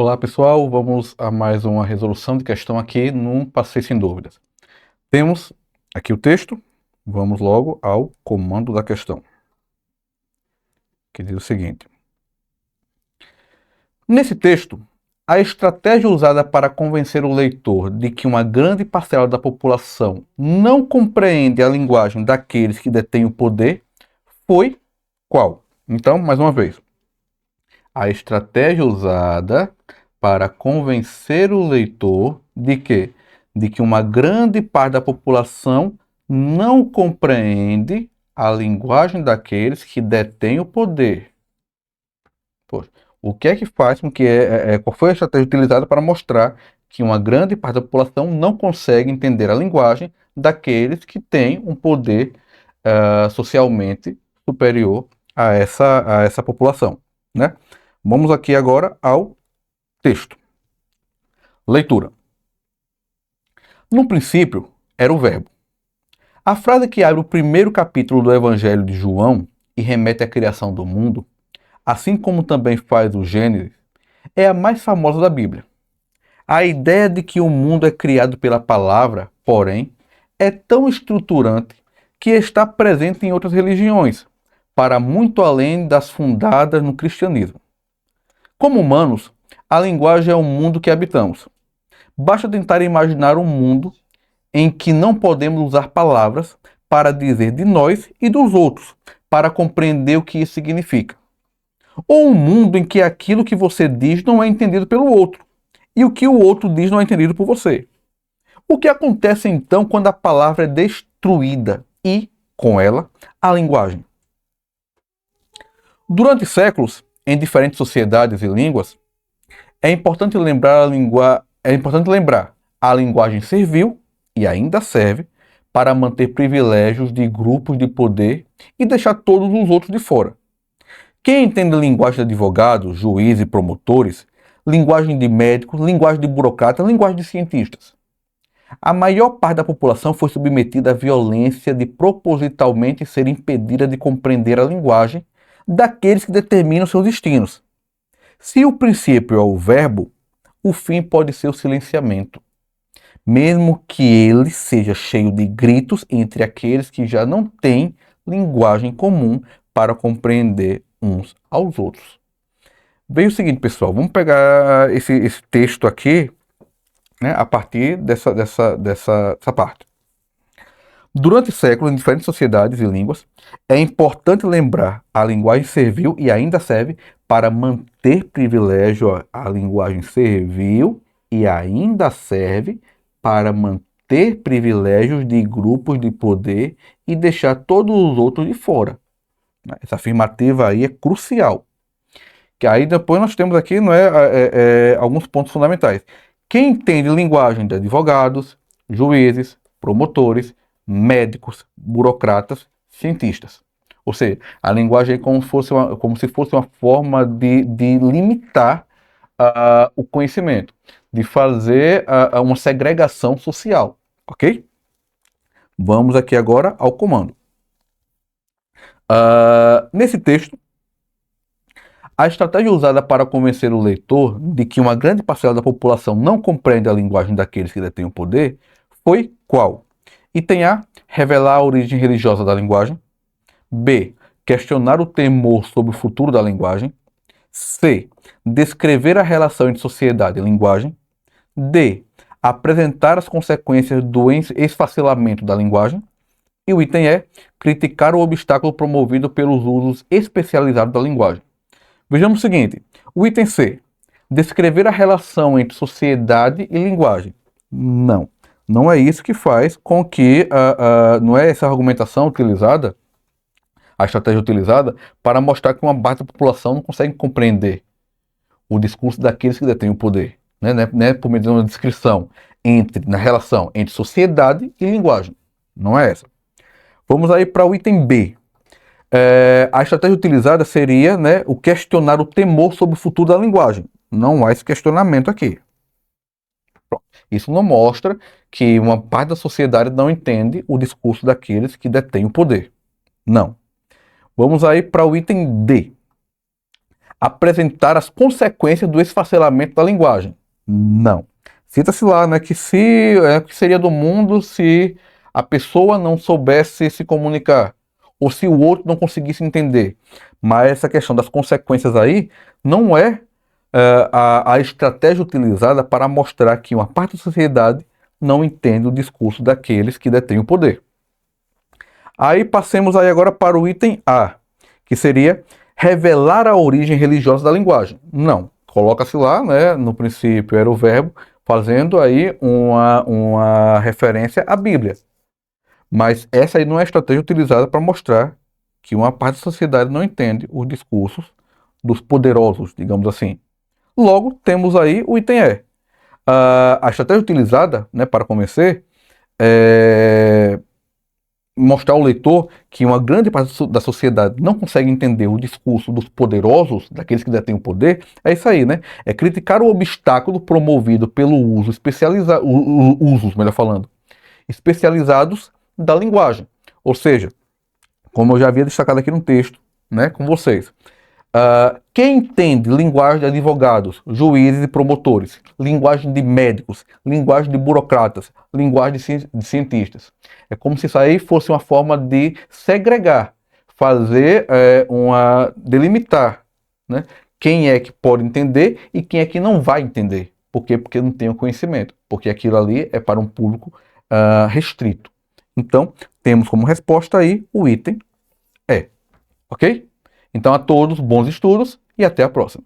Olá pessoal, vamos a mais uma resolução de questão aqui no Passeio Sem Dúvidas. Temos aqui o texto, vamos logo ao comando da questão, que diz o seguinte. Nesse texto, a estratégia usada para convencer o leitor de que uma grande parcela da população não compreende a linguagem daqueles que detêm o poder foi qual? Então, mais uma vez, a estratégia usada para convencer o leitor de quê? De que uma grande parte da população não compreende a linguagem daqueles que detêm o poder. Poxa, o que é que faz com que qual foi a estratégia utilizada para mostrar que uma grande parte da população não consegue entender a linguagem daqueles que têm um poder socialmente superior a essa população, né? Vamos aqui agora ao texto. Leitura. No princípio, era o Verbo. A frase que abre o primeiro capítulo do Evangelho de João e remete à criação do mundo, assim como também faz o Gênesis, é a mais famosa da Bíblia. A ideia de que o mundo é criado pela palavra, porém, é tão estruturante que está presente em outras religiões, para muito além das fundadas no cristianismo. Como humanos, a linguagem é o mundo que habitamos. Basta tentar imaginar um mundo em que não podemos usar palavras para dizer de nós e dos outros, para compreender o que isso significa. Ou um mundo em que aquilo que você diz não é entendido pelo outro, e o que o outro diz não é entendido por você. O que acontece então quando a palavra é destruída e, com ela, a linguagem? Durante séculos, em diferentes sociedades e línguas, é importante lembrar a linguagem serviu e ainda serve para manter privilégios de grupos de poder e deixar todos os outros de fora. Quem entende a linguagem de advogados, juízes e promotores, linguagem de médicos, linguagem de burocratas, linguagem de cientistas? A maior parte da população foi submetida à violência de propositalmente ser impedida de compreender a linguagem daqueles que determinam seus destinos. Se o princípio é o verbo, o fim pode ser o silenciamento, mesmo que ele seja cheio de gritos entre aqueles que já não têm linguagem comum para compreender uns aos outros. Veio o seguinte, pessoal, vamos pegar esse texto aqui, né, a partir dessa parte. Durante séculos, em diferentes sociedades e línguas, é importante lembrar a linguagem serviu e ainda serve para manter privilégio. A linguagem serviu e ainda serve para manter privilégios de grupos de poder e deixar todos os outros de fora. Essa afirmativa aí é crucial. Que aí depois nós temos aqui alguns pontos fundamentais. Quem entende linguagem de advogados, juízes, promotores, médicos, burocratas, cientistas. Ou seja, a linguagem é como se fosse uma forma de limitar o conhecimento, de fazer uma segregação social, ok? Vamos aqui agora ao comando. Nesse texto, a estratégia usada para convencer o leitor de que uma grande parcela da população não compreende a linguagem daqueles que detêm o poder foi qual? Item A, revelar a origem religiosa da linguagem. B, questionar o temor sobre o futuro da linguagem. C, descrever a relação entre sociedade e linguagem. D, apresentar as consequências do esfacelamento da linguagem. E o item E, criticar o obstáculo promovido pelos usos especializados da linguagem. Vejamos o seguinte, o item C, descrever a relação entre sociedade e linguagem. Não é isso que faz com que, não é essa argumentação utilizada, a estratégia utilizada, para mostrar que uma parte da população não consegue compreender o discurso daqueles que detêm o poder. Né? Por meio de uma descrição na relação entre sociedade e linguagem. Não é essa. Vamos aí para o item B. A estratégia utilizada seria, né, o questionar o temor sobre o futuro da linguagem. Não há esse questionamento aqui. Pronto. Isso não mostra que uma parte da sociedade não entende o discurso daqueles que detêm o poder. Não. Vamos aí para o item D. apresentar as consequências do esfacelamento da linguagem. Não. Cita-se lá, né, que que seria do mundo se a pessoa não soubesse se comunicar, ou se o outro não conseguisse entender. Mas essa questão das consequências aí não é a estratégia utilizada para mostrar que uma parte da sociedade não entende o discurso daqueles que detêm o poder. Aí passemos aí agora para o item A, que seria revelar a origem religiosa da linguagem. Não, coloca-se lá, né, no princípio era o verbo, fazendo aí uma referência à Bíblia. Mas essa aí não é a estratégia utilizada para mostrar que uma parte da sociedade não entende os discursos dos poderosos, digamos assim. Logo, temos aí o item E. A estratégia utilizada, né, para convencer, é mostrar ao leitor que uma grande parte da sociedade não consegue entender o discurso dos poderosos, daqueles que detêm o poder, é isso aí, né? É criticar o obstáculo promovido pelo uso especializado, usos, melhor falando, especializados da linguagem. Ou seja, como eu já havia destacado aqui no texto, né, com vocês, quem entende linguagem de advogados, juízes e promotores, linguagem de médicos, linguagem de burocratas, linguagem de cientistas? É como se isso aí fosse uma forma de segregar, fazer delimitar, né? Quem é que pode entender e quem é que não vai entender. Por quê? Porque não tem o conhecimento. Porque aquilo ali é para um público restrito. Então, temos como resposta aí o item E. Ok? Então, a todos, bons estudos e até a próxima.